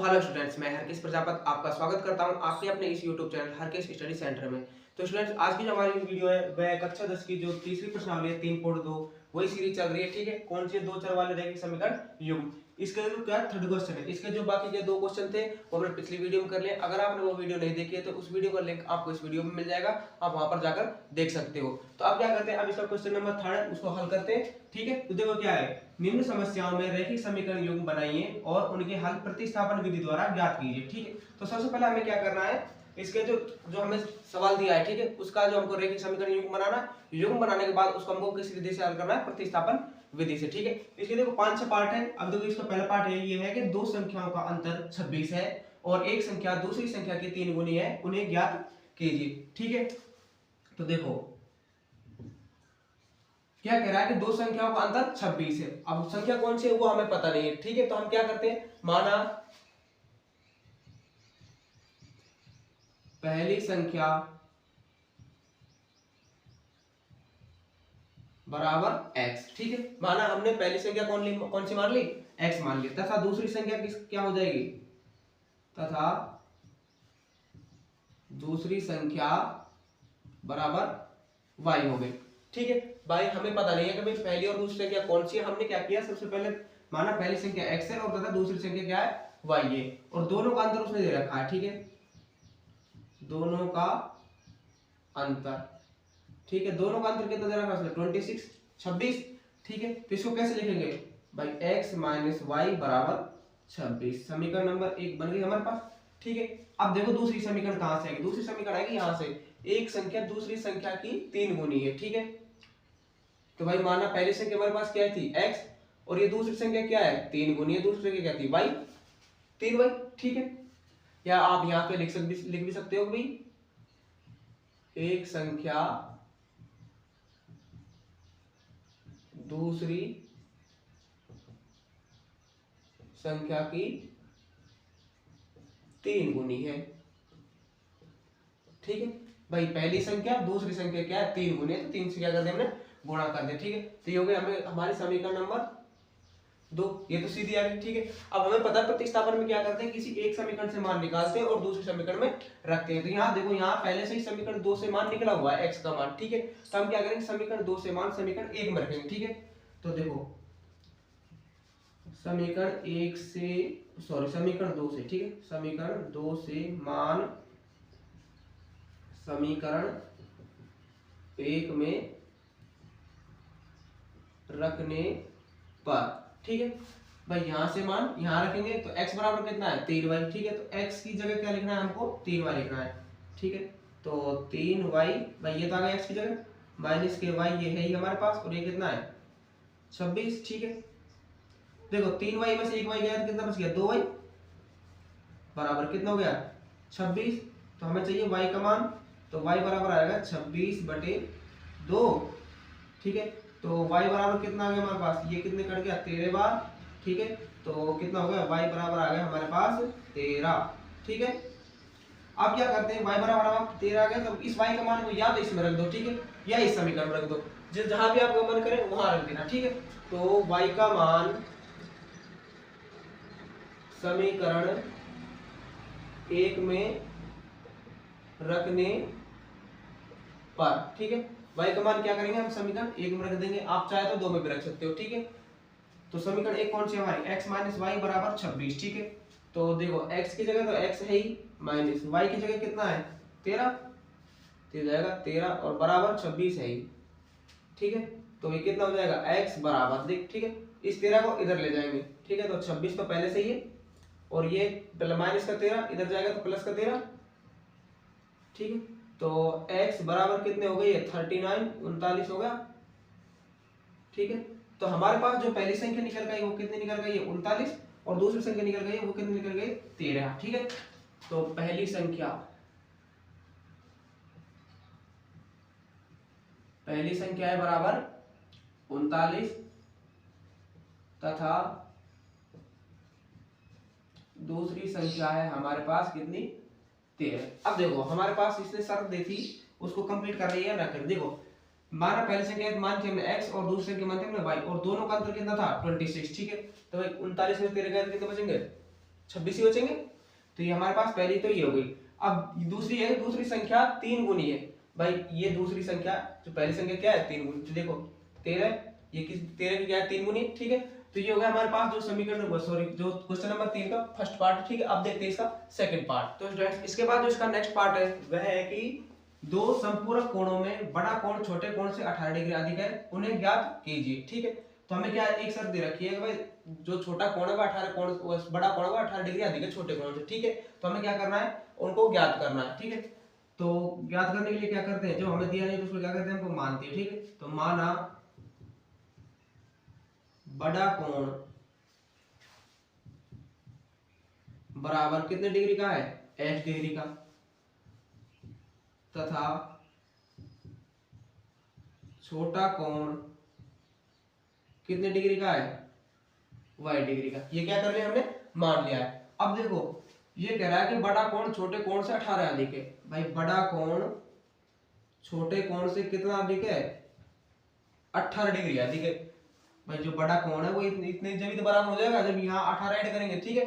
Hello students, मैं हरकेश प्रजापत आपका स्वागत करता हूं आपके अपने इस YouTube channel Harkesh study centre में। तो स्टूडेंट्स, आज की जो हमारी वीडियो है वह कक्षा 10 की जो तीसरी प्रश्नावली है 3.2 वही सीरीज चल रही है। ठीक है, कौन से दो चर वाले रैखिक समीकरण युग्म। इसके जो क्या थर्ड क्वेश्चन है, इसके जो बाकी के दो क्वेश्चन थे वो हमने पिछली वीडियो में कर लिए। अगर आपने वो वीडियो नहीं देखी है तो उस वीडियो का लिंक आपको इस वीडियो में मिल जाएगा, आप वहां पर जाकर देख सकते हो। तो आप क्या करते हैं, अब इसका क्वेश्चन नंबर 3 उसको हल करते हैं। ठीक है, तो देखो क्या है, निम्न समस्याओं में रैखिक समीकरण युग्म बनाइए और उनके हल प्रतिस्थापन विधि द्वारा ज्ञात कीजिए। ठीक है, तो सबसे पहले हमें क्या करना है, इसके जो जो हमें सवाल दिया है, ठीक है, उसका जो हमको रैखिक समीकरण युग्म बनाना, युग्म बनाने के बाद उसको हमको किस विधि से हल करना है, प्रतिस्थापन विधि से। ठीक है, इसके देखो 5-6 पार्ट है। अब देखो इसका पहला पार्ट है, ये है कि दो संख्याओं का अंतर 26 है और एक संख्या दूसरी संख्या की 3 गुनी है, उन्हें ज्ञात कीजिए। ठीक है, तो देखो क्या कह रहा है कि दो संख्याओं का अंतर 26 है। अब संख्या कौन सी है वो हमें पता नहीं है। ठीक है, तो हम क्या करते हैं, माना पहली संख्या बराबर x। ठीक है, माना हमने पहली संख्या कौन सी मान ली, x मान ली, तथा दूसरी संख्या क्या हो जाएगी, तथा दूसरी संख्या बराबर y हो गई। ठीक है भाई, हमें पता नहीं है कि भाई पहली और दूसरी संख्या कौन सी है। हमने क्या किया, सबसे पहले माना पहली संख्या x है और तथा दूसरी संख्या क्या है, y है, और दोनों का अंतर उसने दे रखा है। ठीक है, दोनों का अंतर, ठीक है, दोनों का अंतर कितना दे रखा है उसने, 26। ठीक है, तो इसको कैसे लिखेंगे भाई, x माइनस वाई बराबर 26। समीकरण नंबर 1 बन गई हमारे पास। ठीक है, अब देखो दूसरी समीकरण कहां से आएगी, दूसरी समीकरण आएगी यहां से, एक संख्या दूसरी संख्या की 3 गुनी है। ठीक है, तो भाई माना पहली संख्या हमारे पास क्या थी, x, और ये दूसरी संख्या क्या है, 3 गुनी है, दूसरी संख्या क्या थी, y, 3y। ठीक है, या आप यहां पे लिख भी सकते हो भाई, एक संख्या दूसरी संख्या की 3 गुनी है। ठीक है भाई, पहली संख्या दूसरी संख्या क्या है, 3 गुनी है, तो 3 से क्या कर दिया हमने, गुणा कर दिया। ठीक है, तो ये हो गया हमें हमारी समीकरण नंबर 2, ये तो सीधी आ गई। ठीक है, अब हमें पता है प्रतिस्थापन में क्या करते हैं, किसी एक समीकरण से मान निकालते हैं और दूसरे समीकरण में रखते हैं। तो यहाँ देखो, यहाँ पहले से ही समीकरण 2 से मान निकला हुआ है, x का मान। ठीक है, तो हम क्या करेंगे, समीकरण 2 से मान समीकरण 1 में रखेंगे। ठीक है, तो देखो समीकरण 1 से समीकरण 2 से, ठीक है, समीकरण 2 से मान समीकरण 1 में रखने पर, ठीक है भाई, यहां से मान यहां रखेंगे तो x बराबर कितना है, 3y। ठीक है, तो x की जगह क्या लिखना है हमको, 3y लिखना है। ठीक है, तो 3y भाई, ये तो आ गया x की जगह, माइनस के y ये है ही हमारे पास, और ये कितना है, 26। ठीक है, देखो 3y में से 1y गया तो कितना बच गया, 2y, बराबर कितना हो गया, 26। तो हमें चाहिए y का मान, तो y बराबर आएगा 26/2। ठीक है, तो y बराबर कितना आ गया हमारे पास, ये कितने कट गया, 13 बार। ठीक है, तो कितना हो गया, y बराबर आ गया हमारे पास 13। ठीक है, अब क्या करते हैं, y बराबर अब 13 आ गया, तो इस y का मान को या तो इसमें रख दो, ठीक है, या इस समीकरण में रख दो, जहां भी आपका मन करे वहां रख देना। ठीक है, तो y का मान समीकरण 1 में रखने पर, ठीक है, y का मान क्या करेंगे हम, समीकरण 1 में रख देंगे, आप चाहे तो 2 में भी रख सकते हो। ठीक है, तो समीकरण 1 कौन सी हमारी, x माइनस वाई बराबर 26। ठीक है, तो देखो x की जगह तो x है ही, माइनस y की जगह कितना है, 13, तो जाएगा 13 और बराबर 26 है ही। ठीक है, तो ये कितना हो जाएगा, x बराबर, देख, ठीक है, इस 13 को इधर ले जाएंगे। ठीक है, तो 26 तो पहले से ही है, और ये माइनस का 13 इधर जाएगा तो प्लस का 13। ठीक है, तो x बराबर कितने हो गए, 39 39 हो गया। ठीक है, तो हमारे पास जो पहली संख्या निकल गई वो कितनी निकल गई है, 39, और दूसरी संख्या निकल गई है वो कितनी निकल गई, 13। ठीक है, तो पहली संख्या है बराबर 39 तथा दूसरी संख्या है हमारे पास कितनी, 13। अब देखो हमारे पास इसने शर्त दी थी, उसको कंप्लीट कर रही है ना कर। देखो माना पहले संख्या मान थी हमने x और दूसरे संख्या मान थी हमने y, और दोनों का अंतर कितना था, 26। ठीक है, तो भाई 39 में 13 गए कितने बचेंगे, 26 ही बचेंगे। तो ये हमारे पास पहली तो ये हो गई। अब दूसरी है, दूसरी संख्या 3 गुनी है भाई। ये दूसरी संख्या, जो पहली संख्या क्या है 3 गुनी, तो देखो 13, ये किस 13 की क्या है 3 गुनी, ठीक है। तो ये हो गया हमारे पास जो समीकरण, सॉरी जो क्वेश्चन नंबर 3 का फर्स्ट पार्ट, ठीक है। अब देखते हैं इसका सेकंड पार्ट। तो स्टूडेंट्स इसके बाद जो इसका नेक्स्ट पार्ट है वह है कि दो संपूरक कोणों में बड़ा कोण छोटे कोण से 18 डिग्री अधिक है, उन्हें ज्ञात कीजिए, ठीक है। तो हमें क्या एक शर्त दे रखी है कि भाई जो छोटा कोण है वो 18 कोण, बड़ा कोण है वो 18 डिग्री अधिक है छोटे कोण से, ठीक है। तो हमें क्या करना है, उनको ज्ञात करना है, ठीक है। तो ज्ञात करने के लिए क्या करते हैं, जो हमें दिया नहीं तो उसको क्या करते हैं, हमको मानते हैं, ठीक है। तो माना बड़ा कोण बराबर कितने डिग्री का है, x डिग्री का, तथा छोटा कोण कितने डिग्री का है, y डिग्री का। ये क्या कर लिया हमने, मान लिया है। अब देखो ये कह रहा है कि बड़ा कोण छोटे कोण से 18 अधिक है। भाई बड़ा कोण छोटे कोण से कितना अधिक है, 18 डिग्री अधिक है। भाई जो बड़ा कोण है वो इतने जब तो बराबर हो जाएगा जब यहाँ 18 ऐड करेंगे, ठीक है।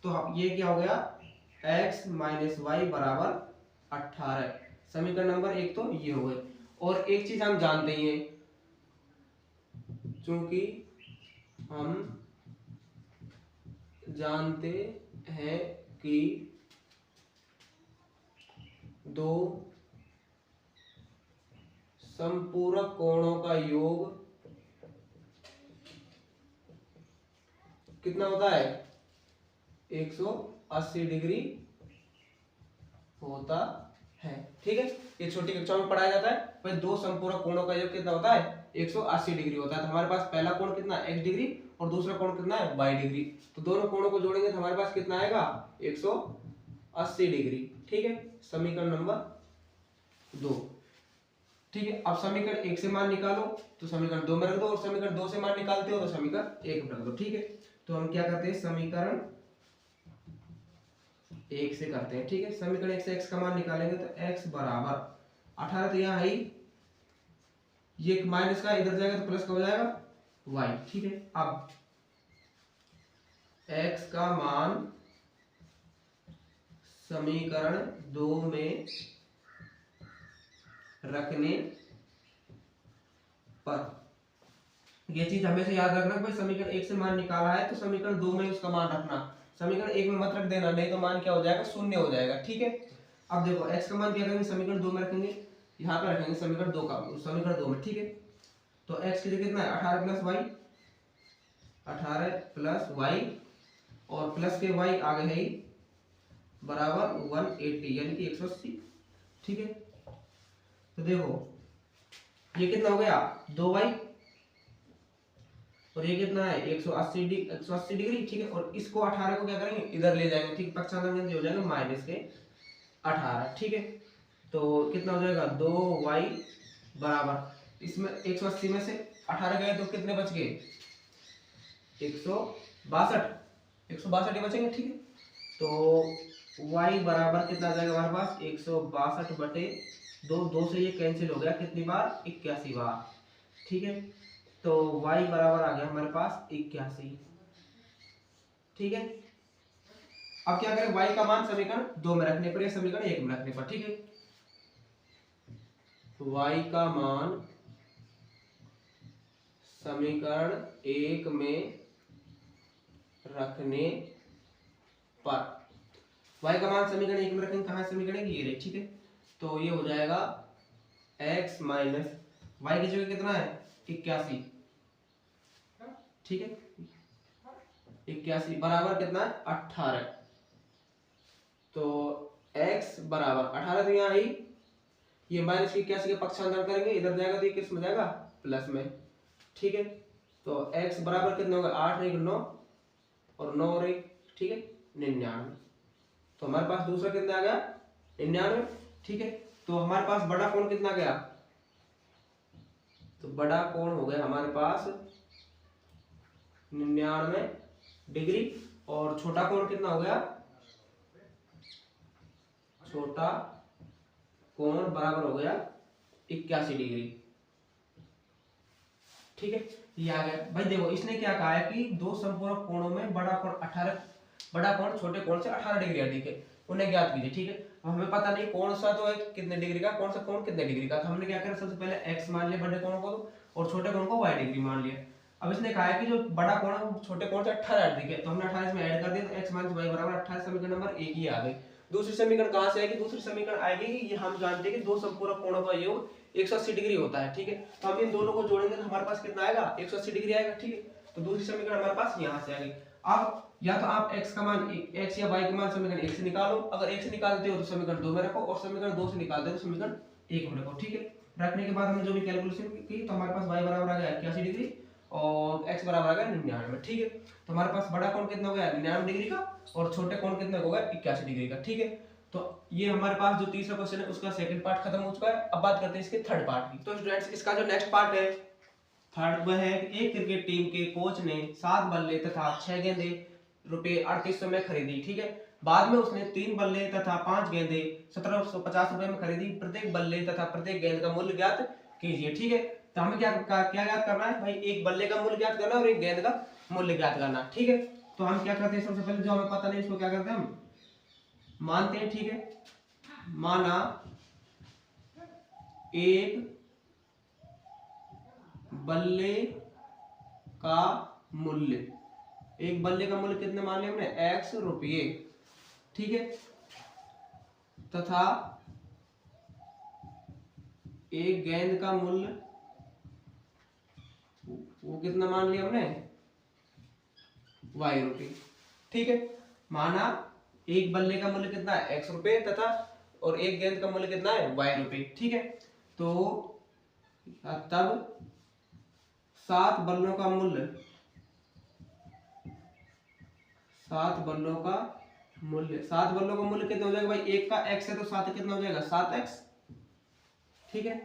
तो ये क्या हो गया, x माइनस वाई बराबर 18। समीकरण नंबर 1 तो ये हो गए। और एक चीज हम जानते ही हैं, चूंकि हम जानते हैं कि दो संपूरक कोणों का योग कितना होता है, 180 डिग्री होता है, ठीक है। ये छोटी कक्षा में पढ़ाया जाता है। भाई दो संपूरक कोणों का योग कितना होता है, 180 डिग्री होता है। तो हमारे पास पहला कोण कितना है, x डिग्री, और दूसरा कोण कितना है, y डिग्री। तो दोनों कोणों को जोड़ेंगे तो हमारे पास कितना आएगा, 180 डिग्री, ठीक है। समीकरण नंबर 2, ठीक है। अब समीकरण 1 से मान निकालो तो समीकरण 2 में रख दो, और समीकरण 2 से मान निकालते हो तो समीकरण 1 में रख दो, ठीक है। तो हम क्या करते हैं, समीकरण 1 से करते हैं, ठीक है। समीकरण 1 से x का मान निकालेंगे तो x बराबर 18, तो यहाँ है ये माइनस का इधर जाएगा तो प्लस का हो जाएगा y, ठीक है। अब x का मान समीकरण 2 में रखने पर, ये चीज हमेशा याद रखना, भाई समीकरण 1 से मान निकाला है तो समीकरण 2 में उसका मान रखना, समीकरण 1 में मत रख देना, नहीं तो मान क्या हो जाएगा, शून्य हो जाएगा, ठीक है। अब देखो x का मान क्या करेंगे, समीकरण 2 में रखेंगे, यहाँ पे रखेंगे समीकरण 2 का, समीकरण 2 में, ठीक है। तो x की जगह कितना है, 18 प्लस वाई, 18 प्लस वाई, और प्लस के y आगे है बराबर 180 यानी कि 180, ठीक है। तो देखो ये कितना हो गया, 2y, और ये कितना है 180 डिग्री, ठीक है। और इसको 18 को क्या करेंगे, इधर ले जाएंगे, ठीक, पक्षांतर हो जाएगा माइनस के 18, ठीक है। तो कितना हो जाएगा, 2y बराबर, इसमें 180 में से 18 गए तो कितने बच गए, 162 ही बचेंगे, ठीक है। तो y बराबर कितना आ जाएगा हमारे पास, 162 बटे 2 से ये कैंसिल हो गया, कितनी बार, 81 बार, ठीक है। तो y बराबर आ गया हमारे पास 81, ठीक है। अब क्या करें, y का मान समीकरण 2 में रखने पर या समीकरण 1 में रखने पर, ठीक है। y का मान समीकरण 1 में रखने पर, y का मान समीकरण 1 में रखेंगे, कहाँ समीकरण ये रहे, ठीक है। तो ये हो जाएगा x माइनस y की जगह कितना है, 81, ठीक है। 81 बराबर कितना है, 18। तो x बराबर 18, तो यहाँ आई ये माइनस 81 का पक्षांतर करेंगे, इधर जाएगा तो ये किस में जाएगा, प्लस में, ठीक है। तो x बराबर कितना होगा, 8 और 1 9, और 9 और 1, ठीक है, 99। तो हमारे पास दूसरा कितना आ गया, 99, ठीक है। तो हमारे पास बड़ा कोण कितना गया, तो बड़ा कोण हो गया हमारे पास 99 डिग्री, और छोटा कोण कितना हो गया, छोटा कोण बराबर हो गया 81 डिग्री, ठीक है। ये आ गया। भाई देखो इसने क्या कहा है कि दो संपूरक कोणों में बड़ा कोण 18 बड़ा कोण छोटे कोण से 18 डिग्री अधिक है, उन्हें ज्ञात कीजिए। ठीक है, अब हमें पता नहीं कौन सा तो है कितने डिग्री का, कौन सा कोण कितने डिग्री का, तो हमने क्या करा सबसे पहले x मान लिया बड़े कोण को और छोटे कोण को y डिग्री मान लिया। अब इसने कहा है कि जो बड़ा कोण है वो छोटे कोण से 18 डिग्री है, तो हमने 18 इसमें ऐड कर दिया, तो x - y बराबर 28, समीकरण नंबर 1 ही आ गई। दूसरी समीकरण कहां से आएगी? दूसरी समीकरण आएगी कि ये हम जानते हैं कि दो संपूरक कोणों का योग 180 डिग्री होता है। ठीक है, तो हम इन दोनों को जोड़ेंगे तो हमारे पास कितना आएगा? 180 डिग्री आएगा। ठीक है, तो दूसरी समीकरण हमारे पास यहाँ से आ गई। अब या तो आप x का मान x या y का मान समीकरण 1 से निकालो, अगर 1 से निकालते हो तो समीकरण 2 में रखो, और समीकरण 2 से निकालते हो तो समीकरण 1 में रखो। ठीक है, रखने के बाद हमने जो भी कैलकुलेशन की तो हमारे पास y बराबर आ गया 81 डिग्री और x बराबर आ गया 99। ठीक है, तो हमारे पास बड़ा कोण कितना हो गया? 99 डिग्री का, और छोटे कोण कितना हो गया? 81 डिग्री का। ठीक है, तो ये हमारे पास जो तीसरा क्वेश्चन है उसका सेकंड पार्ट खत्म हो चुका है। अब बात करते हैं इसके थर्ड पार्ट की। तो स्टूडेंट्स इसका जो नेक्स्ट पार्ट है थर्ड, वह है एक क्रिकेट टीम के कोच ने 7 बल्ले तथा 6 गेंदें रुपए 3800 में खरीदी। ठीक है, बाद में उसने 3 बल्ले तथा 5 गेंदें 1750 रुपए में खरीदी। प्रत्येक बल्ले तथा प्रत्येक गेंद का मूल्य ज्ञात कीजिए। ठीक है, तो हमें क्या ज्ञात करना है भाई? एक बल्ले का मूल्य ज्ञात करना है और एक गेंद का मूल्य ज्ञात करना। ठीक है, तो हम क्या करते हैं? सबसे पहले जो हमें पता नहीं उसको क्या करते हैं? हम मानते हैं। ठीक है, माना एक बल्ले का मूल्य, एक बल्ले का मूल्य कितने मान लिया हमने? x रुपये। ठीक है, तथा एक गेंद का मूल्य वो कितना मान लिया हमने? y रुपये। ठीक है, माना एक बल्ले का मूल्य कितना है? x रुपये, तथा और एक गेंद का मूल्य कितना है? y रुपये। ठीक है, तो तब 7 बल्लों का मूल्य, 7 बल्लों का मूल्य, 7 बल्लों का मूल्य कितना हो जाएगा भाई? एक का x है तो 7 कितना हो जाएगा? 7x। ठीक है,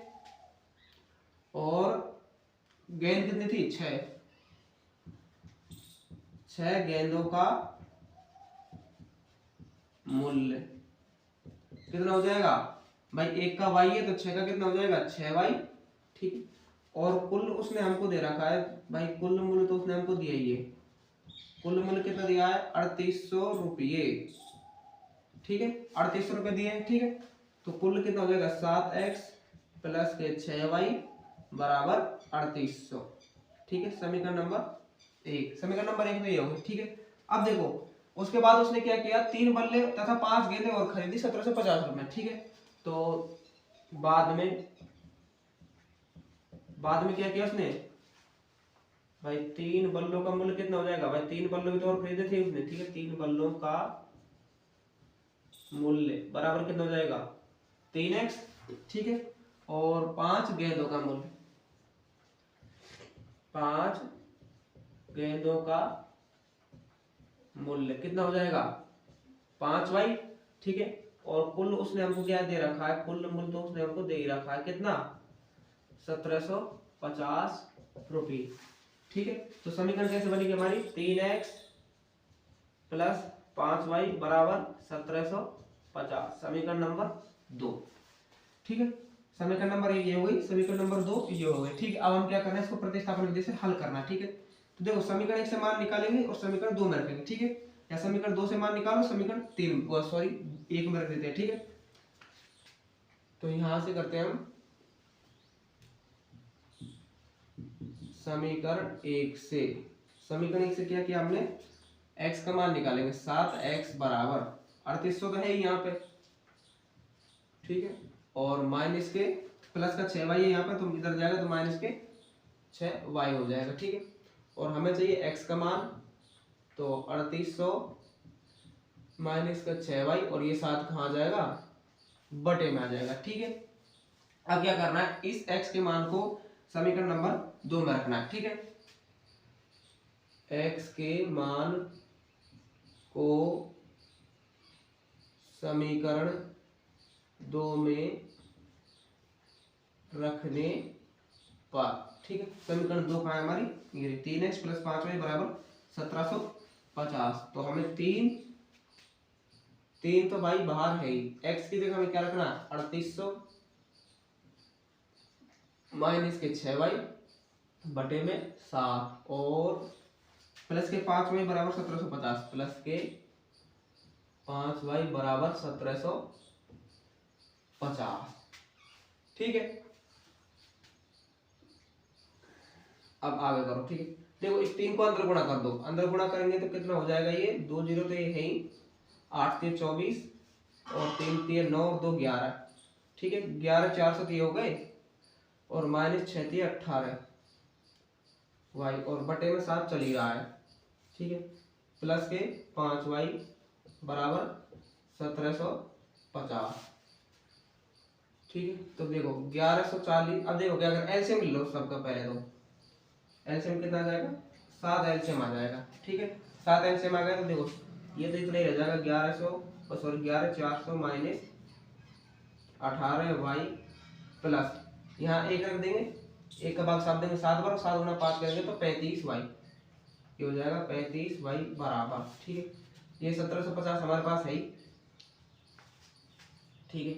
और गेंद कितनी थी? 6 गेंदों का मूल्य कितना हो जाएगा भाई? एक का y है तो 6 का कितना हो जाएगा? 6y। ठीक है, और कुल उसने हमको दे रखा है भाई, कुल मूल्य तो उसने हमको दिया ही है। कुल मूल्य कितना दिया है? 3800 रुपये। ठीक है, 3800 रुपये दिए हैं। ठीक है, तो कुल कितना हो जाएगा? 7x प्लस के 6y बराबर 3800। ठीक है, समीकरण नंबर 1, समीकरण नंबर 1 में ये होगा। ठीक है, अब देखो उसके बाद उसने क्या किया? 3 बल्ले तथा 5 गेंदें और खरीदी 1750 रुपये। ठीक है, तो बाद में क्या किया उसने भाई? 3 बल्लों का मूल्य कितना हो जाएगा भाई? 3 बल्लों भी तो और खरीदे थे उसने। ठीक है, 3 बल्लों का मूल्य बराबर कितना हो जाएगा? 3x। ठीक है, और 5 गेंदों का मूल्य, 5 गेंदों का मूल्य कितना हो जाएगा? 5y। ठीक है, और कुल उसने हमको क्या दे रखा है? कुल मूल्य तो उसने हमको दे ही रखा है कितना? 1750 रुपये। ठीक है, तो समीकरण कैसे बनेगी हमारी? 3x प्लस 5y बराबर 1750, समीकरण नंबर 2। ठीक है, समीकरण नंबर 1 ये हो गई, समीकरण नंबर 2 ये हो गई। ठीक है, अब हम क्या करना है? इसको प्रतिस्थापन विधि से हल करना है। ठीक है, तो देखो समीकरण 1 से मान निकालेंगे और समीकरण 2 में रखेंगे। ठीक है, या समीकरण 2 से मान निकालो, समीकरण 1 में रख देते हैं। ठीक है, तो यहां से करते हैं हम समीकरण 1 से। समीकरण 1 से क्या किया हमने? x का मान निकालेंगे, 7x बराबर 3800 तो है ही यहाँ पे। ठीक है, और माइनस के प्लस का 6y है यहाँ पे, तो इधर जाएगा तो माइनस के 6y हो जाएगा। ठीक है, और हमें चाहिए x का मान, तो 3800 माइनस का 6y, और ये 7 कहाँ जाएगा? बटे में आ जाएगा। ठीक है, अब क्या करना है? इस x के मान को समीकरण नंबर 2 में रखना है। ठीक है, x के मान को समीकरण 2 में रखने पर, ठीक है, समीकरण 2 कहाँ है हमारी? ये 3x प्लस 5y बराबर 1750। तो हमें 3 तो भाई बाहर है ही, x की जगह हमें क्या रखना है? 3800 माइनस के 6y बटे में 7, और प्लस के 5y बराबर 1750 प्लस के 5y बराबर 1750। ठीक है, अब आगे करो। ठीक है, देखो इस 3 को अंदर गुणा कर दो, अंदर गुणा करेंगे तो कितना हो जाएगा, ये 2 जीरो तो ये है ही, 8 3 24 और 3 3 9 और 2 11। ठीक है, 11 400 तो ये हो गए, और माइनस 6 3 18 वाई, और बटे में 7 चल ही रहा है। ठीक है, प्लस के 5y बराबर 1750। ठीक है, तो देखो 1140। अब देखो क्या कर, एलसीएम ले लो सबका पहले, तो एलसीएम कितना आ जाएगा, 7 एलसीएम आ जाएगा। ठीक है, 7 एलसीएम आ गया तो देखो ये तो इतना ही रह जाएगा, 1100 सॉरी 11 400 माइनस 18y प्लस यहाँ एक रख देंगे, एक का भाग 7 देंगे, 7 बार 7 गुना 5 करेंगे तो 35y, ये हो जाएगा 35y बराबर। ठीक है, ये 1750 हमारे पास है ही। ठीक है,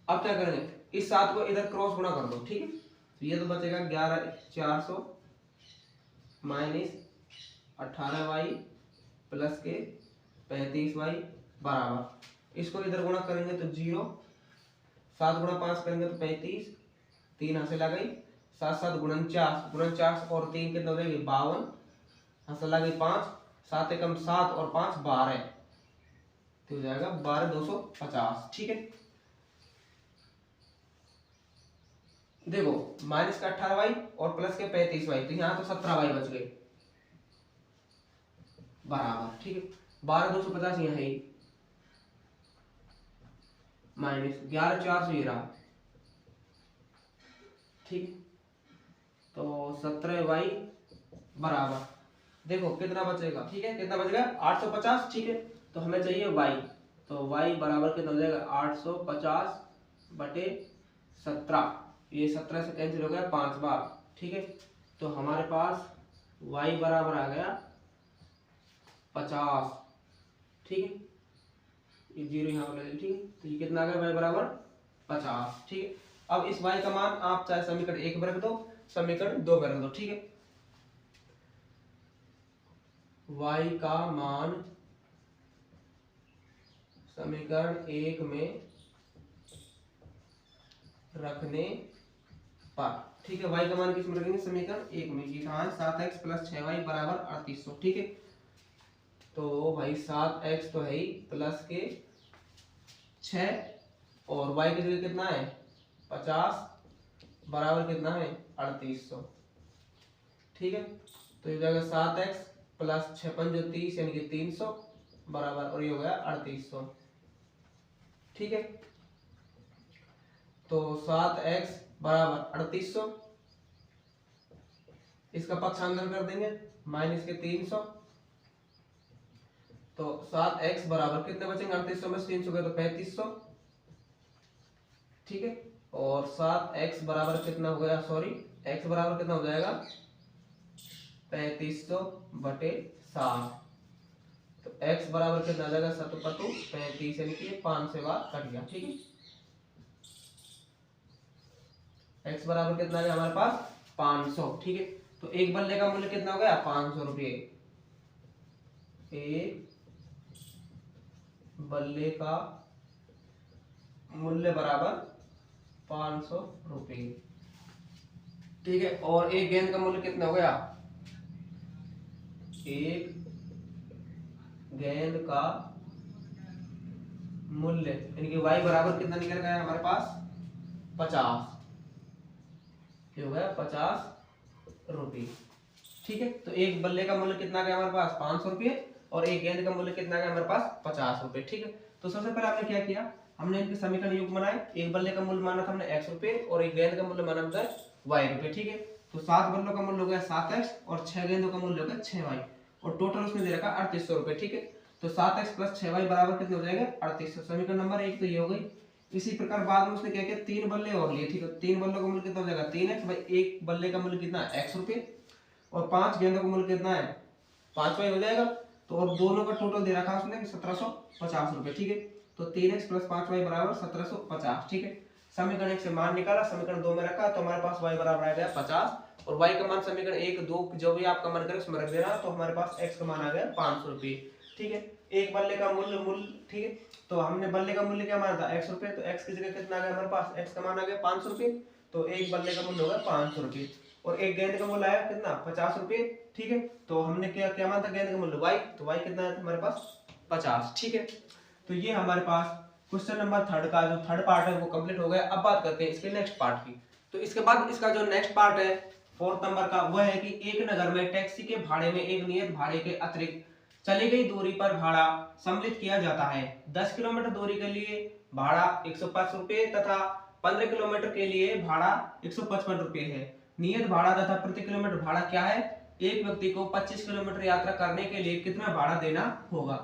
अब क्या करेंगे, इस 7 को इधर क्रॉस गुणा कर दो। ठीक है, तो ये तो बचेगा 11 400 माइनस 18y प्लस के 35y बराबर, इसको इधर गुणा करेंगे तो 0, 7 गुणा 5 करेंगे तो 35, 3 हासिल आ गई, 7 7 49 और 3 कितना हो जाएगी 52, हासिल आ गई 5, 7 एकम 7 और 5 12, तो हो जाएगा 12 250। ठीक है, देखो माइनस का 18y और प्लस के 35y, तो यहाँ तो 17y बच गए बराबर। ठीक है, 12 250 यहाँ है माइनस 11 400 ये रहा। ठीक, तो 17y बराबर, देखो कितना बचेगा। ठीक है, कितना बचेगा 850। ठीक है, तो हमें चाहिए y, तो y बराबर कितना हो जाएगा 850 बटे 17, ये 17 से कैंसिल हो गया 5 बार। ठीक है, तो हमारे पास y बराबर आ गया 50। ठीक है, ये 0 यहाँ पर लगे। ठीक है, तो ये कितना आ गया y बराबर 50। ठीक है, अब इस y का मान आप चाहे समीकरण 1 में रख दो, समीकरण 2 में रख दो। ठीक है, y का मान समीकरण 1 में रखने पर, ठीक है, y का मान किस में रखेंगे, समीकरण 1 में, ये कहाँ है 7x प्लस 6y बराबर 3800। ठीक है, तो भाई 7x तो है ही, प्लस के 6 और y की जगह कितना है 50 बराबर कितना है 3800। ठीक है, तो ये जाएगा 7x प्लस 6 5 30 यानी कि 300 बराबर, और ये हो गया 3800। ठीक है, तो 7x बराबर 3800, इसका पक्षांतर कर देंगे माइनस के 300, तो 7x बराबर कितने बचेंगे 3800 में 300 गए तो 3500। ठीक है, और 7x बराबर कितना हो गया, सॉरी x बराबर कितना हो जाएगा 3500 बटे 7, तो x बराबर कितना आ जाएगा 7 पतु 35 यानी कि 5 से बार कट गया। ठीक है, x बराबर कितना आ गया हमारे पास 500। ठीक है, तो एक बल्ले का मूल्य कितना हो गया 500 रुपये, एक बल्ले का मूल्य बराबर 500 रुपये। ठीक है, और एक गेंद का मूल्य कितना हो गया, एक गेंद का मूल्य यानी कि y बराबर कितना निकल गया हमारे पास 50, ये हो गया 50 रुपये। ठीक है, तो एक बल्ले का मूल्य कितना गया हमारे पास 500 रुपये, और एक गेंद का मूल्य कितना गया हमारे पास 50 रुपये। ठीक है, तो सबसे पहले आपने क्या किया, हमने इनके समीकरण युग्म बनाए, एक बल्ले का मूल्य माना था हमने x रुपये और एक गेंद का मूल्य माना था y रुपये। ठीक है, तो 7 बल्लों का मूल्य हो गया 7x और 6 गेंदों का मूल्य हो गया 6y, और टोटल उसने दे रखा 3800 रुपये। ठीक है, तो 7x प्लस 6y बराबर कितने हो जाएंगे 3800, समीकरण नंबर 1 तो ये हो गई। इसी प्रकार बाद में उसने क्या किया, 3 बल्ले और लिए। ठीक है, 3 बल्लों का मूल्य कितना हो जाएगा 3x, भाई एक बल्ले का मूल्य कितना है x रुपये, और 5 गेंदों का मूल्य कितना है 5y हो जाएगा, तो और दोनों का टोटल दे रखा उसने 1750 रुपये। ठीक है, तो 3x प्लस 5y बराबर 1750। ठीक है, समीकरण 1 से मान निकाला, समीकरण 2 में रखा, तो हमारे पास y बराबर आ गया 50, और y का मान समीकरण 1 2 जो भी आपका मन करे उसमें रख देना, तो हमारे पास x का मान आ गया 500 रुपये। ठीक है, एक बल्ले का मूल्य मूल्य, ठीक है। तो हमने बल्ले का मूल्य क्या माना था, x रुपए, तो x की जगह कितना आ गया हमारे पास, x का मान आ गया 500 रुपए, तो एक बल्ले का मूल्य होगा 500 रुपए। और एक गेंद का मूल्य आया कितना, 50 रुपए, ठीक है। तो हमने क्या क्या माना था गेंद का मूल्य y, तो y कितना आया था हमारे पास 50, ठीक है। तो ये हमारे पास क्वेश्चन नंबर थर्ड का जो थर्ड पार्ट है वो कंप्लीट हो गया। अब बात करते हैं इसके नेक्स्ट पार्ट की। तो इसके बाद इसका जो नेक्स्ट पार्ट है फोर्थ नंबर का, वह है कि एक नगर में टैक्सी के भाड़े में एक नियत भाड़े के अतिरिक्त चली गई दूरी पर भाड़ा सम्मिलित किया जाता है। 10 किलोमीटर दूरी के लिए भाड़ा 105 रुपए तथा 15 किलोमीटर के लिए भाड़ा 155 रुपए है। नियत भाड़ा तथा प्रति किलोमीटर भाड़ा क्या है, एक व्यक्ति को 25 किलोमीटर यात्रा करने के लिए कितना भाड़ा देना होगा,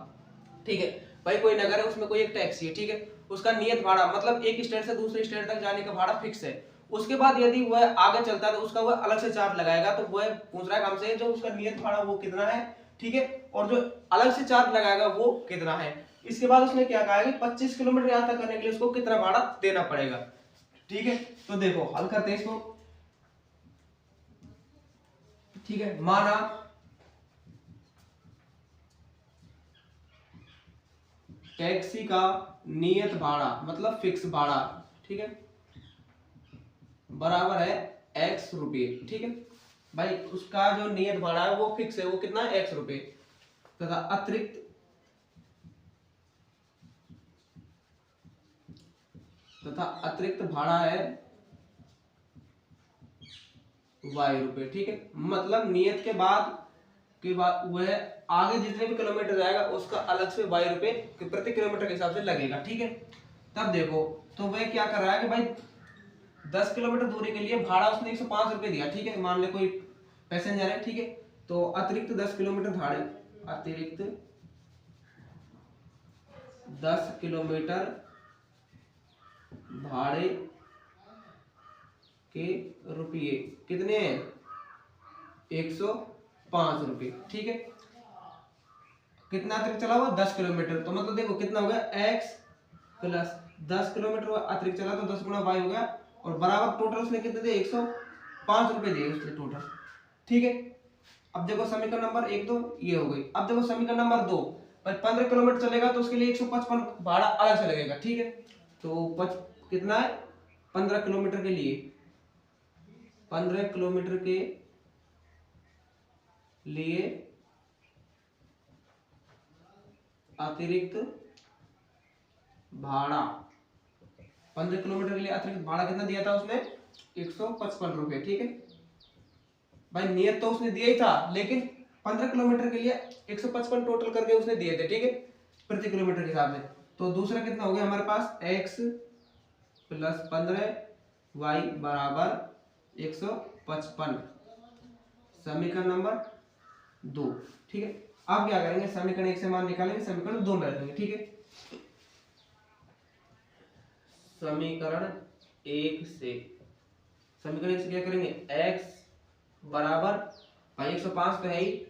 ठीक है। भाई कोई नगर है, उसमें कोई एक टैक्सी है, ठीक है, उसका नियत भाड़ा मतलब एक स्टेट से दूसरे स्टेट तक जाने का भाड़ा फिक्स है। उसके बाद यदि वह आगे चलता है तो उसका वह अलग से चार्ज लगाएगा। तो वह पूछ रहा है हमसे जो उसका नियत भाड़ा वो कितना है, ठीक है, और जो अलग से चार्ज लगाएगा वो कितना है। इसके बाद उसने क्या कहा है कि 25 किलोमीटर यात्रा करने के लिए उसको कितना भाड़ा देना पड़ेगा, ठीक है। तो देखो हल करते हैं इसको, ठीक है। माना टैक्सी का नियत भाड़ा मतलब फिक्स भाड़ा, ठीक है, बराबर है x रुपये, ठीक है। भाई उसका जो नियत भाड़ा है वो फिक्स है, वो कितना है x रुपये, तथा अतिरिक्त भाड़ा है y रुपये, ठीक है। मतलब नियत के बाद वह आगे जितने भी किलोमीटर जाएगा उसका अलग से y रुपये प्रति किलोमीटर के हिसाब से लगेगा, ठीक है। तब देखो तो वह क्या कर रहा है कि भाई 10 किलोमीटर दूरी के लिए भाड़ा उसने 105 रुपए दिया, ठीक है। मान ले कोई पैसेंजर है, ठीक है, तो अतिरिक्त 10 किलोमीटर भाड़े, अतिरिक्त 10 किलोमीटर भाड़े के रुपये कितने हैं, 105 रुपए, ठीक है। कितना अतिरिक्त चला हुआ 10 किलोमीटर, तो मतलब देखो कितना हो गया x प्लस 10 किलोमीटर अतिरिक्त चला तो 10 गुना y हो गया, और बराबर टोटल उसने कितने दिए 105 रुपए दिए उसने टोटल, ठीक है। अब देखो समीकरण नंबर 1 2 ये हो गई। अब देखो समीकरण नंबर 2, 15 किलोमीटर चलेगा तो उसके लिए 155 भाड़ा अलग से लगेगा, ठीक है। तो कितना है 15 किलोमीटर के लिए, 15 किलोमीटर के लिए अतिरिक्त भाड़ा, 15 किलोमीटर के लिए अतिरिक्त भाड़ा कितना दिया था उसने 155 रुपए, ठीक है। भाई नियत तो उसने दिया ही था, लेकिन 15 किलोमीटर के लिए 155 टोटल करके उसने दिए थे, ठीक है, प्रति किलोमीटर के हिसाब से। तो दूसरा कितना हो गया हमारे पास x प्लस 15 y बराबर 155, समीकरण नंबर 2, ठीक है। अब क्या करेंगे, समीकरण 1 से मान निकालेंगे, समीकरण 2 में रखेंगे, ठीक है। समीकरण 1 से क्या करेंगे, x बराबर भाई 105 तो है ही,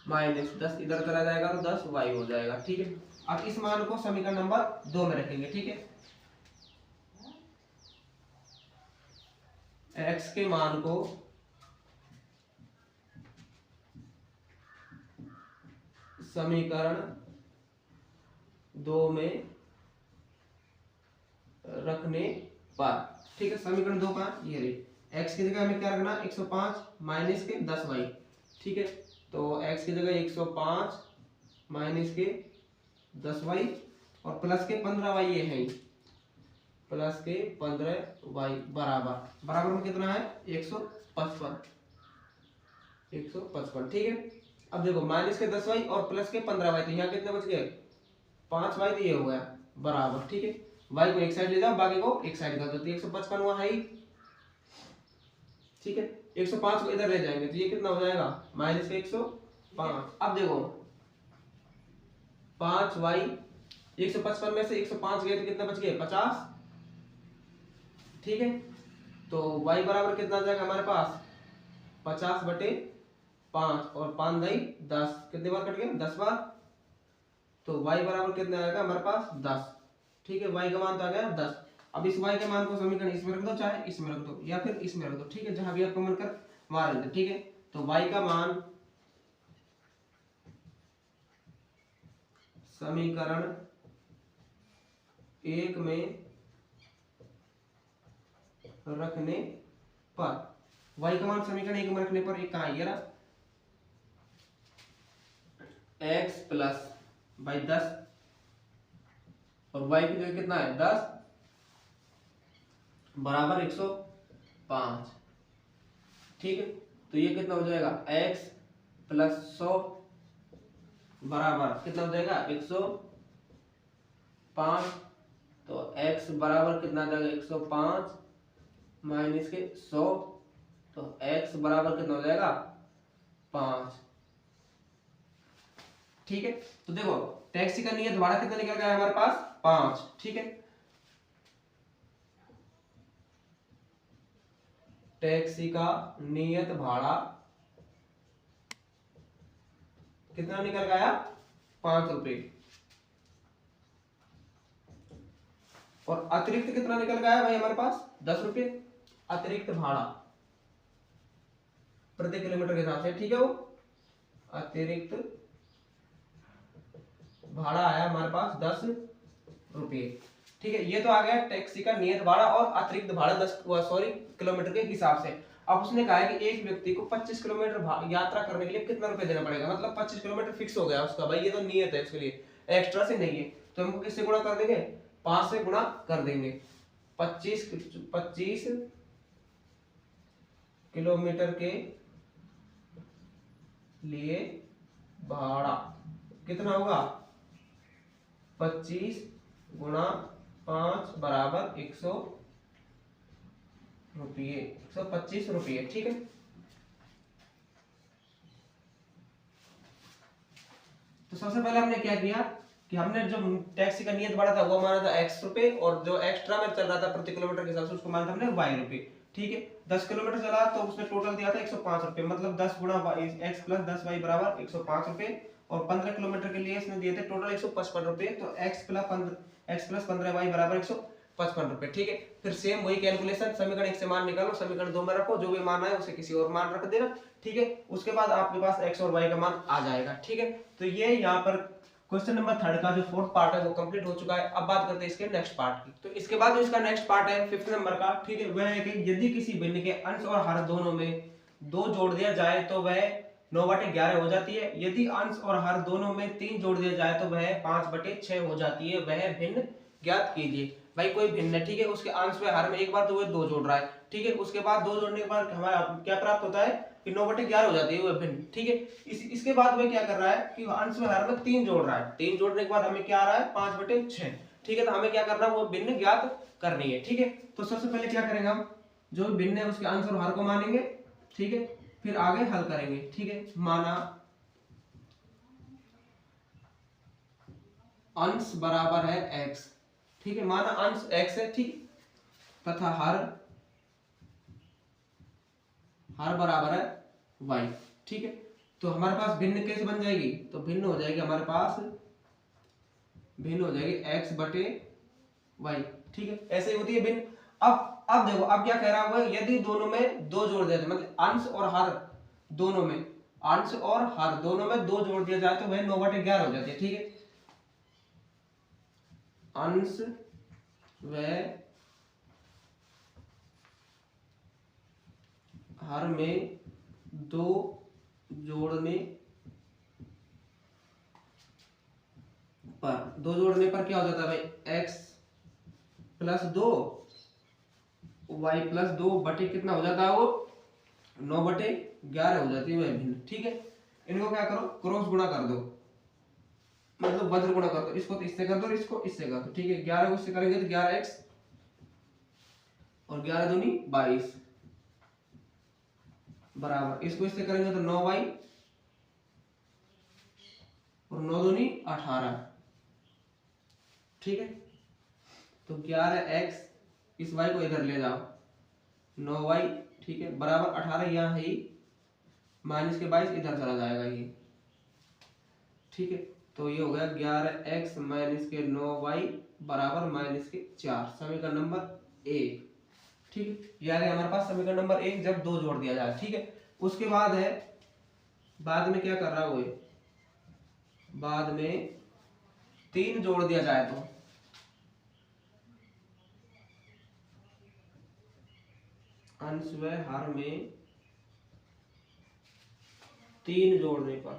माइनस 10 इधर चला जाएगा तो 10 y हो जाएगा, ठीक है। अब इस मान को समीकरण नंबर 2 में रखेंगे, ठीक है। x के मान को समीकरण 2 में रखने पर, ठीक है। समीकरण 2 का ये रही, x की जगह हमें क्या रखना 105 माइनस के 10y, ठीक है। तो x की जगह 105 माइनस के 10y और प्लस के 15y ये है, प्लस के 15y बराबर में कितना है 155, ठीक है। अब देखो माइनस के 10y और प्लस के 15y, तो यहाँ कितने बच गए 5y, तो ये हो गया बराबर, ठीक है। y को एक साइड ले जाओ, बाकी को एक साइड कर दो, तो 155 हुआ है ही, ठीक है। 105 को इधर ले जाएंगे तो ये कितना हो जाएगा माइनस के 105। अब देखो 5y 155 में से 105 गए तो कितना बच गए 50, ठीक है। तो y बराबर कितना आ जाएगा हमारे पास 50/5 और 5 दही 10, कितने बार कट गए 10 बार, तो y बराबर कितना आएगा हमारे पास 10, ठीक है। y का मान तो आ गया 10। अब इस y के मान को समीकरण इसमें रख दो, चाहे इसमें रख दो या फिर इसमें रख दो, ठीक है, जहां भी आपको मन कर वहां रख दो, ठीक है। तो y का मान समीकरण 1 में रखने पर, y का मान समीकरण 1 में रखने पर एक कहाँ है ना, x प्लस बाई 10 और y की जगह कितना है 10 बराबर 105। ठीक है, तो ये कितना हो जाएगा x प्लस 100 बराबर कितना हो जाएगा 105। तो x बराबर कितना आ जाएगा 105 माइनस के 100, तो x बराबर कितना हो जाएगा 5। ठीक है, तो देखो टैक्सी का नियत भाड़ा कितना निकल गया हमारे पास 5। ठीक है, टैक्सी का नियत भाड़ा कितना निकल गया 5 रुपए, और अतिरिक्त कितना निकल गया भाई हमारे पास 10 रुपए अतिरिक्त भाड़ा प्रति किलोमीटर के हिसाब से। ठीक है, वो अतिरिक्त भाड़ा आया हमारे पास 10 रुपए। ठीक है, ये तो आ गया टैक्सी का नियत भाड़ा और अतिरिक्त भाड़ा 10 किलोमीटर के हिसाब से। अब उसने कहा है कि एक व्यक्ति को 25 किलोमीटर यात्रा करने के लिए कितना रुपए देना पड़ेगा, मतलब 25 किलोमीटर फिक्स हो गया उसका, भाई ये तो नियत है उसके लिए, एक्स्ट्रा से नहीं है। तो हमको किससे गुणा कर देंगे 5 से गुणा कर देंगे। 25 किलोमीटर के लिए भाड़ा कितना होगा 25 गुणा 5 बराबर 100 रुपये, 125 रुपये। ठीक है, तो सबसे पहले हमने क्या किया कि हमने जो टैक्सी का नियत भाड़ा था वो माना था x रुपए, और जो एक्स्ट्रा में चल रहा था प्रति किलोमीटर के हिसाब से उसको माना था हमने y रुपए। ठीक है, 10 किलोमीटर चला तो उसने टोटल दिया था 105 रुपए, मतलब 10 गुणा x प्लस 10y बराबर 105 रुपए, और 15 किलोमीटर के लिए इसने दिए थे टोटल 155 रुपए, तो x प्लस 15y बराबर 155 रुपए। ठीक है, फिर सेम वही कैलकुलेशन, समीकरण 1 से मान निकालो, समीकरण 2 में रखो, जो भी मान आए उसे किसी और मान रख देना। ठीक है, उसके बाद आपके पास x और y का मान आ जाएगा। ठीक है, तो ये यहाँ पर क्वेश्चन नंबर 3 का जो 4th पार्ट है वो कंप्लीट हो चुका है। अब बात करते हैं इसके नेक्स्ट पार्ट की। तो इसके बाद जो इसका नेक्स्ट पार्ट है 5th नंबर का, ठीक है, वह है कि यदि किसी भिन्न के अंश और हर दोनों में 2 जोड़ दिया जाए तो वह 9/11 हो जाती है। यदि अंश और हर दोनों में 3 जोड़ दिया जाए तो वह 5/6 हो जाती है। वह भिन्न ज्ञात कीजिए। भाई कोई भिन्न है, ठीक है, उसके अंश में हर में एक बार तो वह 2 जोड़ रहा है। ठीक है, उसके बाद 2 जोड़ने के बाद हमारा क्या प्राप्त होता है कि 9/11 हो जाती है वह भिन्न। ठीक है, इसके बाद वह क्या कर रहा है कि अंश में हर में 3 जोड़ रहा है। 3 जोड़ने के बाद हमें क्या आ रहा है 5/6। ठीक है, तो हमें क्या करना है वो भिन्न ज्ञात करनी है। ठीक है, तो सबसे पहले क्या करेंगे हम, जो भिन्न है उसके अंश और हर को मानेंगे। ठीक है, फिर आगे हल करेंगे। ठीक है, माना अंश बराबर है x। ठीक है, माना अंश x है, ठीक, तथा हर बराबर है y। ठीक है, तो हमारे पास भिन्न कैसे बन जाएगी, तो भिन्न हो जाएगी हमारे पास, भिन्न हो जाएगी x/y। ठीक है, ऐसे ही होती है भिन्न। अब देखो, अब क्या कह रहा है, यदि दोनों में 2 जोड़ दिया जाए, मतलब अंश और हर दोनों में, अंश और हर दोनों में 2 जोड़ दिया जाए तो वह 9/11 हो जाती है। ठीक है, अंश व हर में 2 जोड़ने पर क्या हो जाता है भाई x प्लस 2 y प्लस 2 बटे कितना हो जाता है वो 9/11 हो जाती है वह भिन्न। ठीक है, इनको क्या करो क्रॉस गुणा कर दो, मतलब वज्र गुणा कर दो, इसको तो इससे कर दो, इसको इससे कर दो। ठीक है, 11 को इससे करेंगे तो 11x और 11 दूनी 22 बराबर, इसको इससे करेंगे तो 9y और 9 दूनी 18। ठीक है, तो 11x, इस y को इधर ले जाओ, 9y, ठीक है, बराबर 18 यहाँ है ही, माइनस के 22 इधर चला जाएगा ये। ठीक है, तो ये हो गया 11x माइनस के 9y बराबर माइनस के 4, समीकरण नंबर 1। ठीक है, ये आ गया हमारे पास समीकरण नंबर 1 जब 2 जोड़ दिया जाए। ठीक है, उसके बाद है, बाद में क्या कर रहा है वो, बाद में 3 जोड़ दिया जाए तो अंश व हर में 3 जोड़ने पर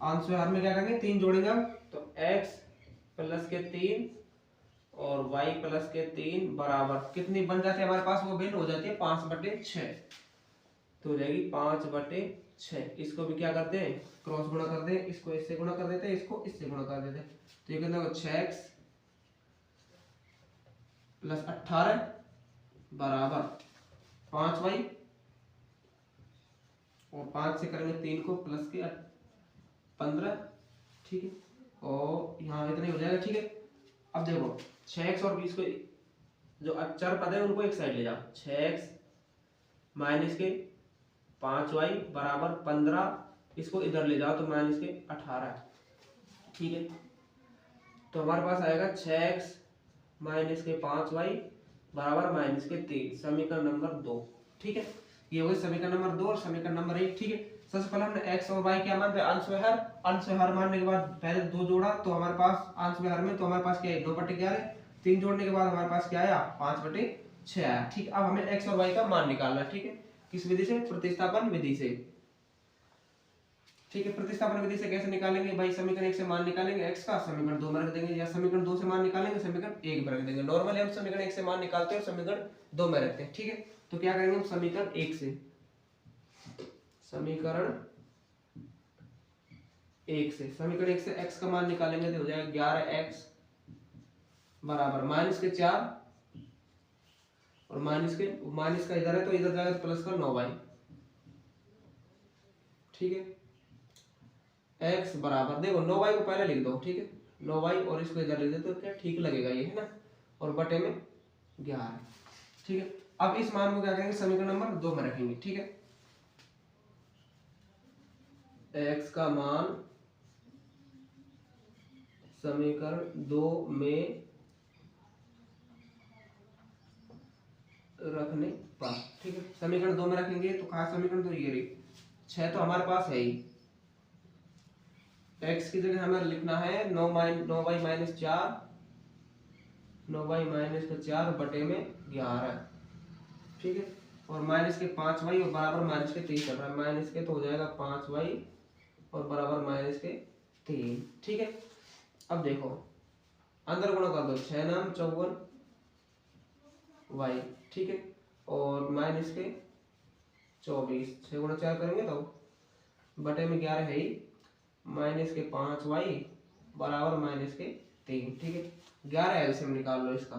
अंश व हर में क्या करेंगे 3 जोड़ेंगे हम, तो x प्लस के 3 और y प्लस के 3 बराबर कितनी बन जाती है हमारे पास, वो वैल्यू हो जाती है 5/6। तो हो जाएगी 5/6। इसको भी क्या करते हैं क्रॉस गुणा करते हैं, इसको इससे गुणा कर देते हैं, इसको इससे गुणा कर देते हैं। तो ये कितना 6x प्लस 18 बराबर 5y और 5 से करेंगे 3 को प्लस के 15। ठीक है, और यहाँ इतना ही हो जाएगा। ठीक है, अब देखो 6x और 20 को जो अचर पद है उनको एक साइड ले जाओ। 6x माइनस के 5y बराबर 15, इसको इधर ले जाओ तो माइनस के 18। ठीक है, तो हमारे पास आएगा 6x माइनस के 5y बराबर माइनस के 3, समीकरण नंबर 2। ठीक है, ये हो गया समीकरण नंबर 2 और समीकरण नंबर 1। ठीक है, सबसे पहले हमने x और y क्या मान दिया, अंश व हर। अंश व हर मानने के बाद पहले 2 जोड़ा तो हमारे पास अंश व हर में, तो हमारे पास क्या है 2/11। 3 जोड़ने के बाद हमारे पास क्या आया 5/6 आया। ठीक, अब हमें x और y का मान निकालना है। ठीक है, किस विधि से, प्रतिस्थापन विधि से। ठीक है, प्रतिस्थापन विधि से कैसे निकालेंगे भाई, समीकरण 1 से मान निकालेंगे x का, समीकरण 2 में रख देंगे, या समीकरण 2 से मान निकालेंगे, समीकरण 1 में रख देंगे। नॉर्मली हम समीकरण 1 से मान निकालते हैं और समीकरण 2 में रखते हैं। ठीक है, तो क्या करेंगे हम समीकरण 1 से, समीकरण 1 से x का मान निकालेंगे तो हो जाएगा 11x बराबर माइनस के 4 और माइनस का इधर है तो इधर जाएगा तो प्लस का 9y। ठीक है, x बराबर देखो 9y को पहले लिख दो। ठीक है, 9y और इसको इधर लिख दे तो क्या ठीक लगेगा ये, है ना, और बटे में 11। ठीक है, अब इस मान को क्या करेंगे समीकरण नंबर 2 में रखेंगे। ठीक है, x का मान समीकरण 2 में रखने पर। ठीक है, समीकरण 2 में रखेंगे तो कहा समीकरण 2 ये रही 6 तो हमारे पास है ही। x की जगह हमें लिखना है 9y माइनस 4, 9y माइनस का 4 बटे में 11। ठीक है, और माइनस के 5y और बराबर माइनस के 3 चल रहा है, माइनस के तो हो जाएगा 5y और बराबर माइनस के 3। ठीक है, अब देखो अंदर गुणा कर दो, 6 नाम 54 y। ठीक है, और माइनस के 24, 6 गुणा 4 करेंगे तो बटे में 11 है ही, माइनस के 5y बराबर माइनस के 3। ठीक है, 11 एलसीएम निकाल लो इसका,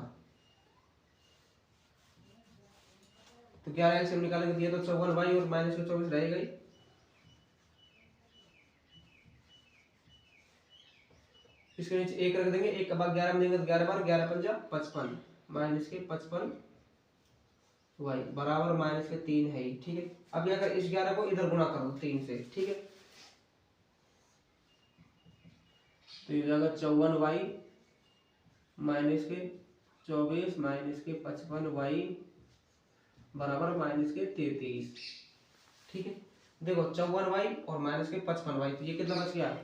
तो 11 एलसीएम निकालेंगे दिया तो 54y और माइनस के 24 रहेगा ही। इसके नीचे 1 रख देंगे, 1 का भाग 11 में देंगे तो 11 बार 11 पंजा 55 माइनस के 55 y बराबर माइनस के 3 है ही। ठीक है, अब अगर इस 11 को इधर गुणा कर दो 3 से। ठीक है, तो ये हो जाएगा 54y माइनस के 24 माइनस के 55y बराबर माइनस के 33। ठीक है, देखो 54y और माइनस के 55y, तो ये कितना बच गया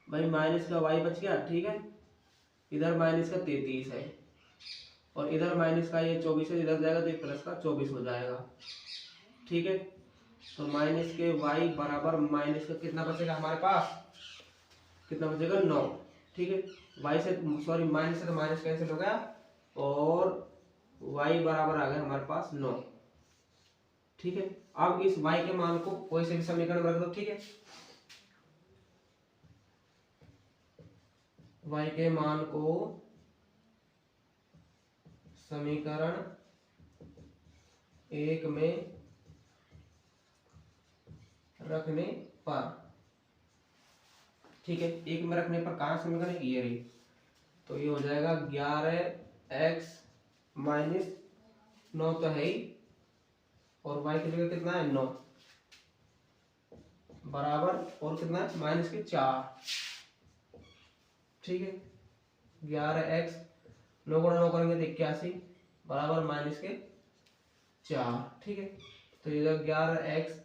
भाई, माइनस का y बच गया। ठीक है, इधर माइनस का 33 है और इधर माइनस का ये 24 है, इधर जाएगा तो ये प्लस का 24 हो जाएगा। ठीक है, तो माइनस के y बराबर माइनस का कितना बचेगा हमारे पास, कितना बचेगा 9। ठीक है, y से सॉरी माइनस से तो माइनस कैंसिल हो गया और y बराबर आ गया हमारे पास 9। ठीक है, अब इस y के मान को कोई से भी समीकरण में रख दो। ठीक है, y के मान को समीकरण 1 में रखने पर। ठीक है, 1 में रखने पर कहाँ समीकरण ये रही, तो ये हो जाएगा 11x माइनस 9 तो है ही और y की जगह कितना है 9 बराबर और कितना है माइनस के 4। ठीक है, 11x 9 गुणा 9 करेंगे तो 81 बराबर माइनस के 4। ठीक है, तो ये 11x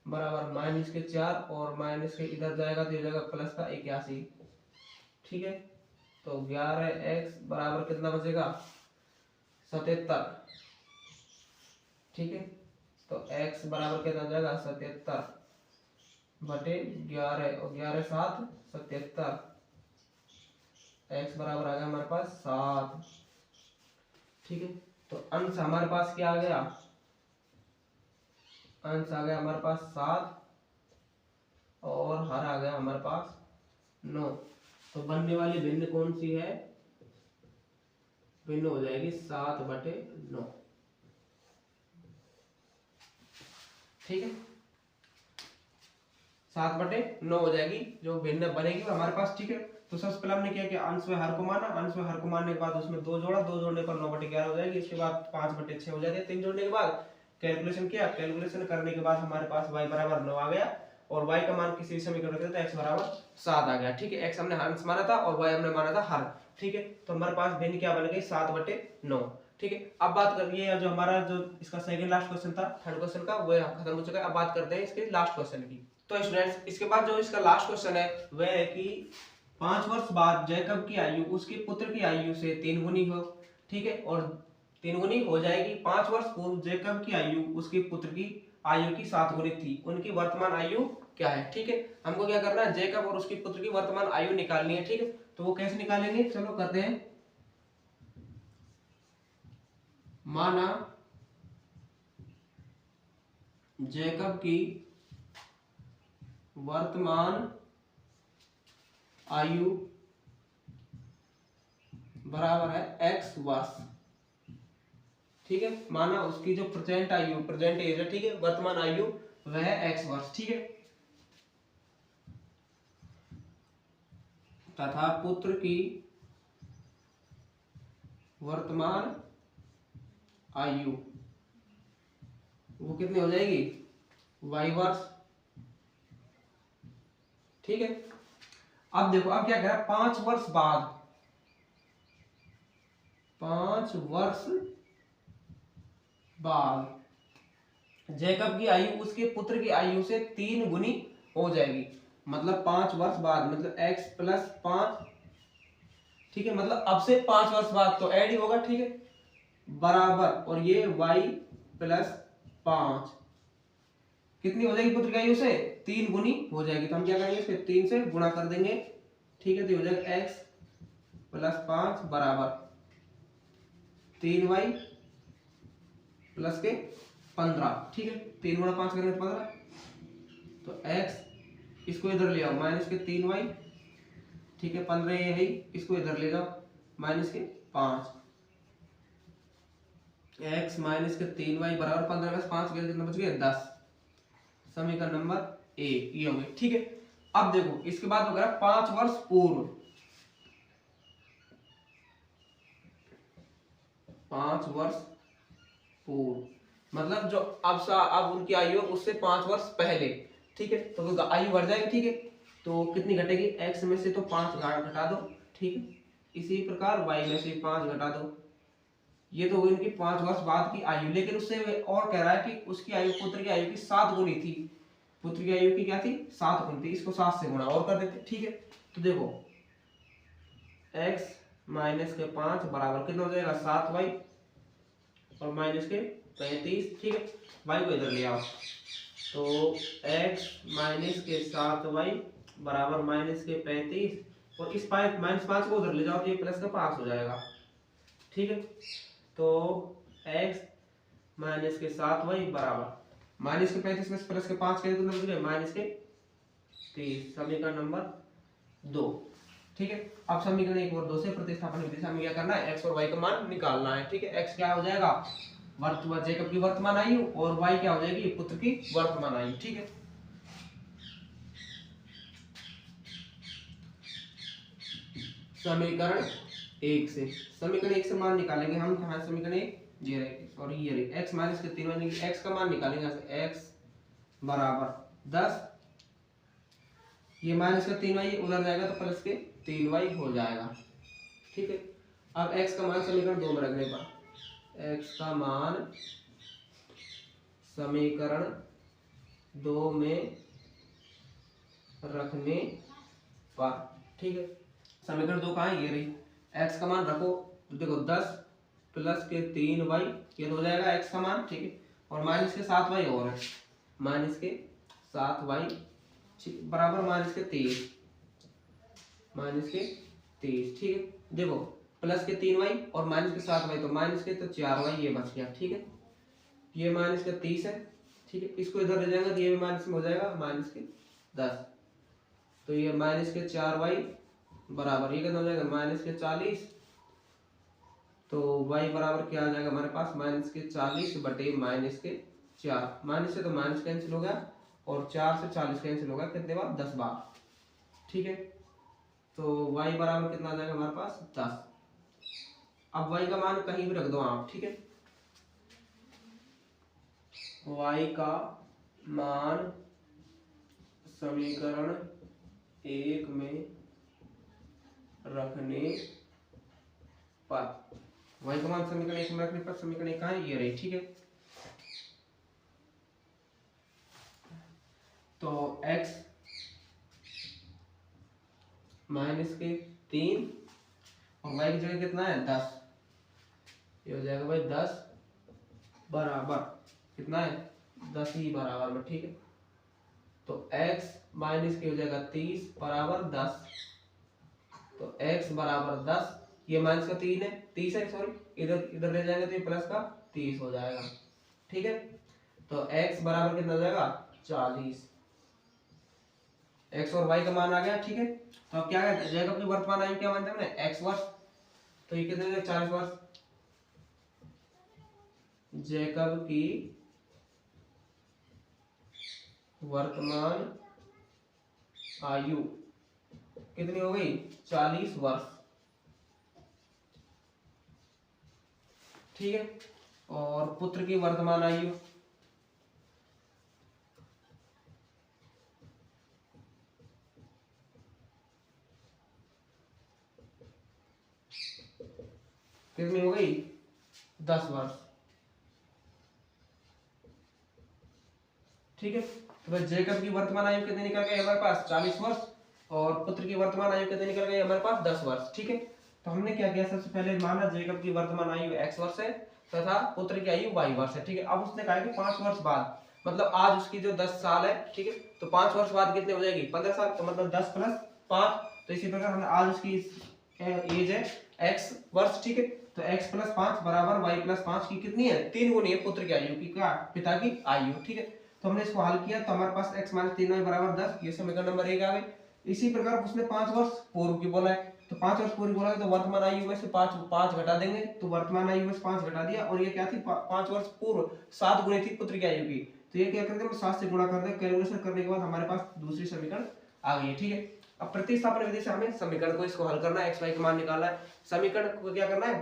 बराबर माइनस के 4 और माइनस के इधर जाएगा तो ये जाएगा प्लस का 81। ठीक है, तो 11x बराबर कितना बचेगा 77। ठीक है, तो x बराबर कितना हो जाएगा 77 बटे 11 और 11 7 77। x बराबर आ गया हमारे पास 7। ठीक है, तो अंश हमारे पास क्या आ गया, अंश आ गया हमारे पास 7 और हर आ गया हमारे पास 9। तो बनने वाली भिन्न कौन सी है, भिन्न हो जाएगी 7 बटे 9। ठीक है, 7 बटे 9 हो जाएगी जो भिन्न बनेगी हमारे पास। ठीक है, तो सबसे पहले हमने क्या किया, अंश में हर को माना, अंश में हर को मानने के बाद उसमें 2 जोड़ा, 2 जोड़ने पर 9 बटे 11 हो जाएगी। इसके बाद 5 बटे 6 हो जाएगी। 3 जोड़ने के बाद कैलकुलेशन किया, कैलकुलेशन करने के बाद हमारे पास y बराबर 9 आ गया और y का मान किसी समीकरण में तो x बराबर 7 आ गया। ठीक है, x हमने अंश माना था और y हमने माना था हर। ठीक है, तो हमारे पास भिन्न क्या बन गई 7 बटे 9। ठीक है, अब बात करिए जो हमारा जो इसका सेकंड लास्ट क्वेश्चन था, थर्ड क्वेश्चन का, वो खत्म हो चुका है। अब बात करते हैं इसके लास्ट क्वेश्चन की। तो स्टूडेंट्स इसके बाद जो इसका लास्ट क्वेश्चन है वह है कि 5 वर्ष बाद जैकब की आयु उसके पुत्र की आयु से 3 गुनी हो। ठीक है, और 3 गुनी हो जाएगी। 5 वर्ष पूर्व जैकब की आयु उसके पुत्र की आयु की 7 गुनी थी, उनकी वर्तमान आयु क्या है। ठीक है, हमको क्या करना है, जैकब और उसके पुत्र की वर्तमान आयु निकालनी है। ठीक है, तो वो कैसे निकालेंगे, चलो करते हैं। माना जैकब की वर्तमान आयु बराबर है x वर्ष। ठीक है, माना उसकी जो प्रेजेंट आयु, प्रेजेंट एज है, ठीक है, वर्तमान आयु वह है x वर्ष। ठीक है, तथा पुत्र की वर्तमान आयु वो कितनी हो जाएगी y वर्ष। ठीक है, अब देखो अब क्या कह रहा है, 5 वर्ष बाद, 5 वर्ष बाद जैकब की आयु उसके पुत्र की आयु से 3 गुनी हो जाएगी। मतलब 5 वर्ष बाद, मतलब x प्लस 5। ठीक है, मतलब अब से 5 वर्ष बाद तो ऐड ही होगा। ठीक है, बराबर, और ये y प्लस 5 कितनी हो जाएगी, पुत्र की आयु से 3 गुनी हो जाएगी। तो हम क्या करेंगे, इसके 3 से गुणा कर देंगे। ठीक है, तो हो जाएगा x प्लस 5 बराबर 3y प्लस के 15। ठीक है, 3 गुणा 5 करेंगे तो 15, तो x इसको इधर ले आओ माइनस के 3y। ठीक है, 15 ये है, इसको इधर ले जाओ माइनस के 5। x माइनस के 3y बराबर 15 में 5 गए कितना बच गया 10। समीकरण नंबर 1 ये हो गई। ठीक है, अब देखो इसके बाद वगैरह 5 वर्ष पूर्व, 5 वर्ष पूर्व मतलब जो अब उनकी आयु उससे 5 वर्ष पहले। ठीक है, तो आयु बढ़ जाएगी। ठीक है, तो कितनी घटेगी, x में से तो 5 घटा दो। ठीक है, इसी प्रकार y में से 5 घटा दो। ये तो इनकी 5 वर्ष बाद की आयु, लेकिन उससे और कह रहा है कि उसकी आयु पुत्र की आयु की 7 गुनी थी। पुत्र की आयु की क्या थी 7 गुनी थी, इसको 7 से गुणा और कर देते। ठीक है, तो देखो x माइनस के 5 बराबर कितना हो जाएगा 7y और माइनस के 35। ठीक है, y को इधर ले आओ, तो x माइनस के 7y बराबर माइनस के 35 और इस माइनस 5 को उधर ले जाओ तो ये प्लस का 5 हो जाएगा। ठीक है, तो x माइनस के 7y बराबर माइनस के 35 में प्लस के 5 के कितने माइनस के 30। समीकरण नंबर 2। ठीक है, अब समीकरण 1 और 2 से प्रतिस्थापन विधि से हमें क्या करना है, x और y का मान निकालना है। ठीक है, x क्या हो जाएगा जैकब की वर्तमान आयु और y क्या हो जाएगी पुत्र की वर्तमान आयु। ठीक है, समीकरण 1 से, समीकरण 1 से मान निकालेंगे हम। कहाँ समीकरण 1 ये रहे, सॉरी ये रहे, x माइनस के 3y, x का मान निकालेंगे यहाँ से, x बराबर 10, ये माइनस का 3y उधर जाएगा तो प्लस के 3y हो जाएगा। ठीक है, अब x का मान समीकरण 2 में रखने पर x का मान समीकरण 2 में रखने पर, ठीक है। समीकरण 2 कहाँ है, ये रही। x का मान रखो तो देखो 10 प्लस के 3y ये हो जाएगा x का मान, ठीक है। और माइनस के 7y और है, माइनस के 7y बराबर माइनस के 23, ठीक है। देखो प्लस के 3y और माइनस के 7y, तो माइनस के तो 4y ये बच गया, ठीक है। ये माइनस के 30 है, ठीक है। इसको इधर ले जाएंगे तो ये भी माइनस में हो जाएगा, माइनस के 10, तो ये माइनस के 4y बराबर ये कितना हो जाएगा, माइनस के 40। तो y बराबर क्या आ जाएगा हमारे पास, माइनस के 40 बटे माइनस के 4। माइनस से तो माइनस कैंसिल हो गया और 4 से 40 कैंसिल हो गया, कितने बार, 10 बार, ठीक है। तो y बराबर कितना आ जाएगा हमारे पास, 10। अब y का मान कहीं भी रख दो आप, ठीक है। y का मान समीकरण 1 में रखने पर, y का मान समीकरण 1 में रखने पर, समीकरण 1 कहाँ है, ये रही, ठीक है। तो x माइनस के 3 और y की जगह कितना है, 10, ये हो जाएगा भाई 10 बराबर कितना है, 10 ही बराबर में, ठीक है। तो x माइनस के हो जाएगा 30 बराबर 10, तो x बराबर 10, ये माइनस का 3 है, 30 है सॉरी, इधर इधर ले जाएंगे तो ये प्लस का 30 हो जाएगा, ठीक है। तो x बराबर कितना हो जाएगा, 40। x और y का मान आ गया, ठीक है। तो अब क्या है, जैकब की वर्तमान आयु क्या मानते हैं हमने, x वर्ष, तो ये कितने हो जाएगा, 40 वर्ष। जैकब की वर्तमान आयु कितनी हो गई, 40 वर्ष, ठीक है। और पुत्र की वर्तमान आयु कितनी हो गई, 10 वर्ष, ठीक है। तो भाई जैकब की वर्तमान आयु कितनी निकल गई हमारे पास, 40 वर्ष, और पुत्र की वर्तमान आयु कितनी निकल गई हमारे पास, 10 वर्ष, ठीक है। तो हमने क्या किया, सबसे पहले माना जैकब की वर्तमान आयु x वर्ष है तथा पुत्र की आयु y वर्ष है, ठीक है। अब उसने कहा कि 5 वर्ष बाद, मतलब आज उसकी जो 10 साल है, ठीक है, तो 5 वर्ष बाद कितने हो जाएगी, 15 साल, तो मतलब 10 प्लस 5, तो इसी प्रकार हमने आज उसकी एज है x वर्ष, ठीक है। तो x प्लस 5 बराबर y प्लस 5 की कितनी है, 3 गुनी है पुत्र की आयु की, क्या, पिता की आयु, ठीक है। तो हमने इसको हल किया तो हमारे पास x माइनस 3y बराबर 10, ये समीकरण नंबर 1 आ गई। इसी प्रकार उसने 5 वर्ष पूर्व की बोला है, तो 5 वर्ष पूर्व बोला है, तो वर्तमान आयु में से 5 घटा देंगे, तो वर्तमान आयु में से 5 घटा दिया, और ये क्या थी, 5 वर्ष पूर्व 7 गुनी थी पुत्र की आयु की, तो ये क्या करते हैं, 7 से गुणा कर दें, कैलकुलेशन करने के बाद हमारे पास दूसरी समीकरण आ गई है, ठीक है। अब प्रतिस्थापन विधि से हमें समीकरण को इसको हल करना है, x y का मान निकालना है, समीकरण को क्या करना है,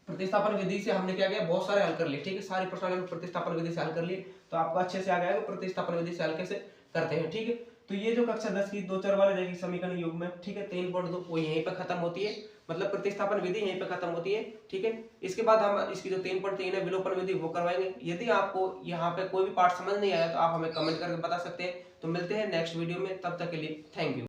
प्रतिस्थापन विधि से हमने क्या किया, बहुत सारे हल कर लिए, ठीक है। सारी प्रश्न हमने प्रतिस्थापन विधि से हल कर लिए, तो आपको अच्छे से आ गया है प्रतिस्थापन विधि से हल कैसे करते हैं, ठीक है। तो ये जो कक्षा 10 की दो चर वाले रहेगी समीकरण युग में, ठीक है, 3.2 वो यहीं पे खत्म होती है, मतलब प्रतिस्थापन विधि यहीं पे खत्म होती है, ठीक है। इसके बाद हम इसकी जो 3.3 है विलोपन विधि वो करवाएंगे। यदि आपको यहाँ पे कोई भी पार्ट समझ नहीं आया तो आप हमें कमेंट करके बता सकते हैं। तो मिलते हैं नेक्स्ट वीडियो में, तब तक के लिए थैंक यू।